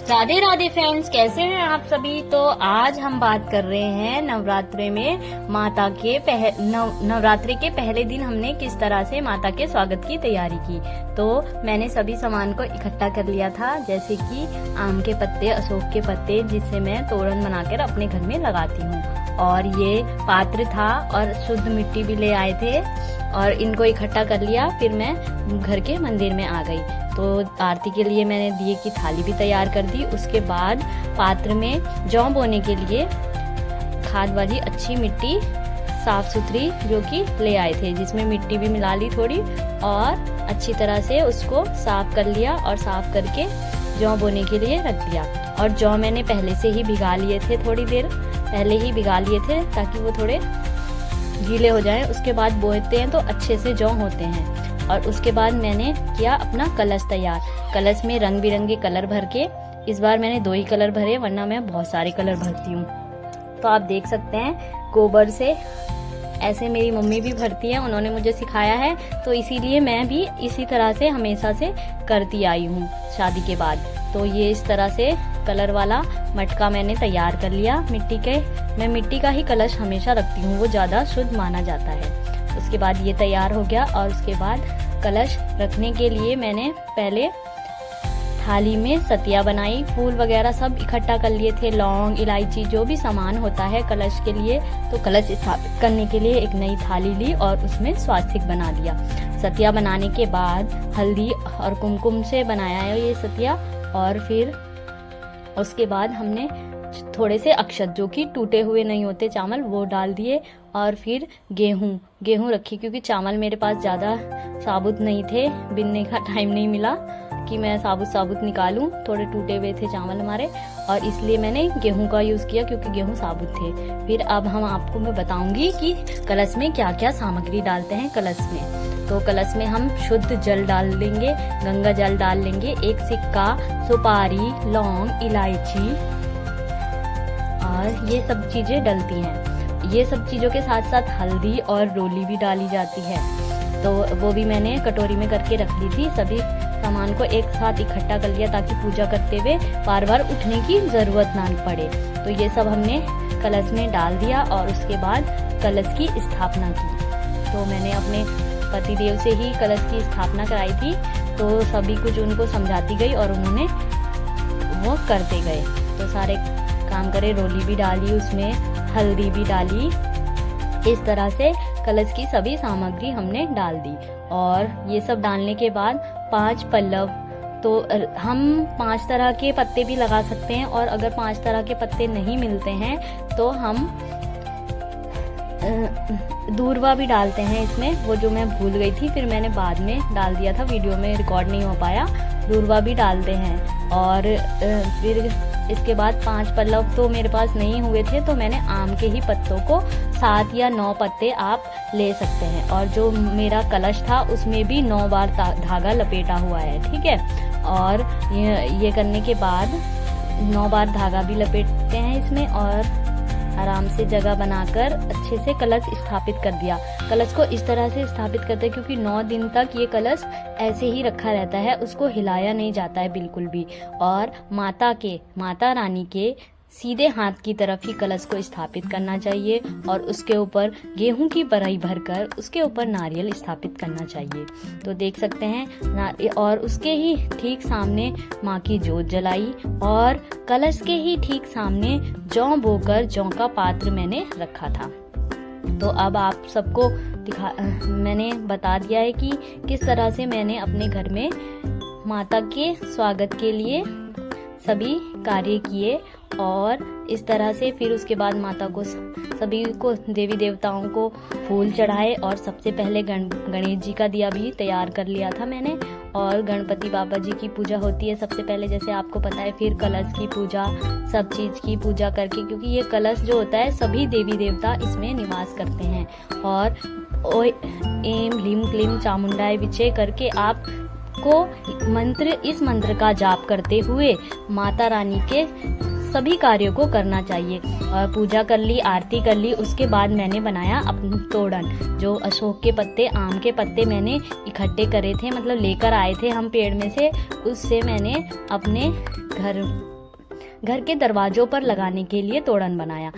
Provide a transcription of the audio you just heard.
Radhe Radhe friends, कैसे हैं आप सभी। तो आज हम बात कर रहे हैं नवरात्रि में माता के नवरात्रि के पहले दिन हमने किस तरह से माता के स्वागत की तैयारी की। तो मैंने सभी सामान को इकट्ठा कर लिया था, जैसे कि आम के पत्ते, अशोक के पत्ते, जिससे मैं तोरण बनाकर अपने घर में लगाती हूँ। और ये पात्र था और शुद्ध मिट्टी भी ले आए थे और इनको इकट्ठा कर लिया। फिर मैं घर के मंदिर में आ गई। तो आरती के लिए मैंने दिए की थाली भी तैयार कर दी। उसके बाद पात्र में जौ बोने के लिए खाद वाली अच्छी मिट्टी साफ सुथरी जो कि ले आए थे, जिसमें मिट्टी भी मिला ली थोड़ी और अच्छी तरह से उसको साफ कर लिया और साफ करके जौ बोने के लिए रख दिया। और जौ मैंने पहले से ही भिगा लिए थे, थोड़ी देर पहले ही भिगा लिए थे ताकि वो थोड़े गीले हो जाएं। उसके बाद बोते हैं तो अच्छे से जौ होते हैं। और उसके बाद मैंने किया अपना कलश तैयार। कलश में रंग बिरंगे कलर भर के, इस बार मैंने 2 ही कलर भरे, वरना मैं बहुत सारे कलर भरती हूँ। तो आप देख सकते हैं गोबर से ऐसे मेरी मम्मी भी भरती है, उन्होंने मुझे सिखाया है, तो इसीलिए मैं भी इसी तरह से हमेशा से करती आई हूँ शादी के बाद। तो ये इस तरह से कलर वाला मटका मैंने तैयार कर लिया मिट्टी के। मैं मिट्टी का ही कलश हमेशा रखती हूँ, वो ज्यादा शुद्ध माना जाता है। उसके बाद ये तैयार हो गया और उसके बाद कलश रखने के लिए मैंने पहले थाली में सतिया बनाई, फूल वगैरह सब इकट्ठा कर लिए थे, लौंग, इलायची, जो भी सामान होता है कलश के लिए। तो कलश स्थापित करने के लिए एक नई थाली ली और उसमें स्वास्तिक बना दिया। सतिया बनाने के बाद हल्दी और कुमकुम से बनाया है ये सतिया। और फिर उसके बाद हमने थोड़े से अक्षत, जो कि टूटे हुए नहीं होते चावल, वो डाल दिए। और फिर गेहूं रखी, क्योंकि चावल मेरे पास ज़्यादा साबुत नहीं थे, बिनने का टाइम नहीं मिला कि मैं साबुत निकालूं, थोड़े टूटे हुए थे चावल हमारे, और इसलिए मैंने गेहूं का यूज़ किया क्योंकि गेहूं साबुत थे। फिर अब आपको मैं बताऊंगी कि कलश में क्या क्या सामग्री डालते हैं कलश में। तो कलश में हम शुद्ध जल डाल लेंगे, गंगा जल डाल लेंगे, एक सिक्का, सुपारी, लौंग, इलायची और ये सब चीजें डलती हैं। ये सब चीजों के साथ साथ हल्दी और रोली भी डाली जाती है, तो वो भी मैंने कटोरी में करके रख ली थी। सभी सामान को एक साथ इकट्ठा कर लिया ताकि पूजा करते हुए बार बार उठने की जरूरत ना पड़े। तो ये सब हमने कलश में डाल दिया और उसके बाद कलश की स्थापना की। तो मैंने अपने पतिदेव से ही कलश की स्थापना कराई थी, तो सभी कुछ उनको समझाती गई और उन्होंने वो करते गए। तो सारे काम करे, रोली भी डाली उसमें, हल्दी भी डाली। इस तरह से कलश की सभी सामग्री हमने डाल दी। और ये सब डालने के बाद 5 पल्लव, तो हम 5 तरह के पत्ते भी लगा सकते हैं, और अगर 5 तरह के पत्ते नहीं मिलते हैं तो हम दूर्वा भी डालते हैं इसमें, वो जो मैं भूल गई थी, फिर मैंने बाद में डाल दिया था, वीडियो में रिकॉर्ड नहीं हो पाया। दूर्वा भी डालते हैं। और फिर इसके बाद 5 पल्लव तो मेरे पास नहीं हुए थे, तो मैंने आम के ही पत्तों को 7 या 9 पत्ते आप ले सकते हैं। और जो मेरा कलश था उसमें भी 9 बार धागा लपेटा हुआ है, ठीक है। और ये करने के बाद 9 बार धागा भी लपेटते हैं इसमें, और आराम से जगह बनाकर अच्छे से कलश स्थापित कर दिया। कलश को इस तरह से स्थापित करते हैं क्योंकि 9 दिन तक ये कलश ऐसे ही रखा रहता है, उसको हिलाया नहीं जाता है बिल्कुल भी। और माता रानी के सीधे हाथ की तरफ ही कलश को स्थापित करना चाहिए, और उसके ऊपर गेहूं की बराई भरकर उसके ऊपर नारियल स्थापित करना चाहिए। तो देख सकते हैं। और उसके ही ठीक सामने माँ की जोत जलाई, और कलश के ही ठीक सामने जौ बोकर जौ का पात्र मैंने रखा था। तो अब आप सबको मैंने बता दिया है कि किस तरह से मैंने अपने घर में माता के स्वागत के लिए सभी कार्य किए। और इस तरह से फिर उसके बाद माता को, सभी को, देवी देवताओं को फूल चढ़ाए। और सबसे पहले गणेश जी का दिया भी तैयार कर लिया था मैंने। और गणपति बाबा जी की पूजा होती है सबसे पहले, जैसे आपको पता है। फिर कलश की पूजा, सब चीज की पूजा करके, क्योंकि ये कलश जो होता है सभी देवी देवता इसमें निवास करते हैं। और ओय एम ह्लीम क्लीम चामुंडाय विचे करके आप को इस मंत्र का जाप करते हुए माता रानी के सभी कार्यों को करना चाहिए। और पूजा कर ली, आरती कर ली। उसके बाद मैंने बनाया अपना तोरण, जो अशोक के पत्ते, आम के पत्ते मैंने इकट्ठे करे थे, मतलब लेकर आए थे हम पेड़ में से, उससे मैंने अपने घर घर के दरवाजों पर लगाने के लिए तोरण बनाया।